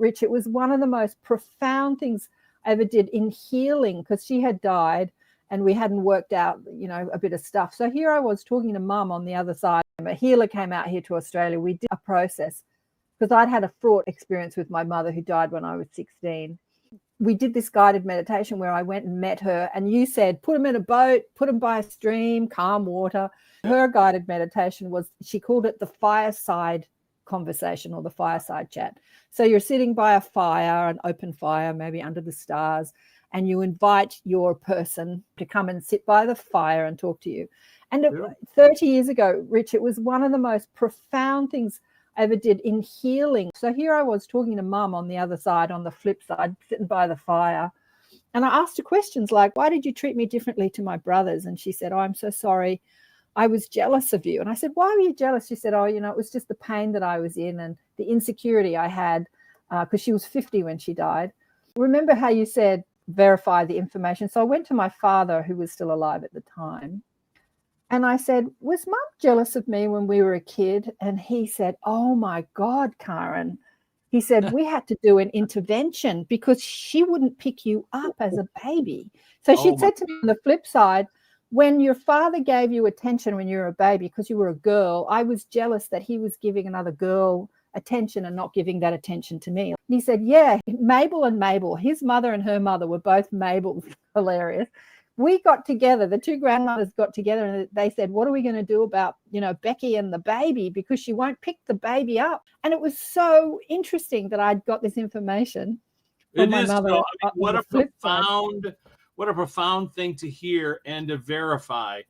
Rich, it was one of the most profound things I ever did in healing, because she had died and we hadn't worked out, a bit of stuff. So here I was talking to mum on the other side. A healer came out here to Australia. We did a process because I'd had a fraught experience with my mother who died when I was 16. We did this guided meditation where I went and met her, and you said, put them in a boat, put them by a stream, calm water. Her guided meditation was, she called it the fireside conversation or the fireside chat. So you're sitting by a fire, an open fire, maybe under the stars, and you invite your person to come and sit by the fire and talk to you. And 30 years ago, Rich, it was one of the most profound things I ever did in healing. So here I was talking to mum on the other side, on the flip side, sitting by the fire. And I asked her questions like, why did you treat me differently to my brothers? And she said, oh, I'm so sorry. I was jealous of you. And I said, why were you jealous? She said, oh, it was just the pain that I was in and the insecurity I had, because she was 50 when she died. Remember how you said, verify the information. So I went to my father, who was still alive at the time. And I said, was Mum jealous of me when we were a kid? And he said, oh, my God, Karen. He said, we had to do an intervention because she wouldn't pick you up as a baby. So she'd said to me on the flip side, when your father gave you attention when you were a baby because you were a girl, I was jealous that he was giving another girl attention and not giving that attention to me. And he said, yeah, Mabel, his mother and her mother were both Mabel. Hilarious. We got together, the two grandmothers got together, and they said, what are we going to do about, Becky and the baby, because she won't pick the baby up. And it was so interesting that I'd got this information from my mother. So, what a profound thing to hear and to verify.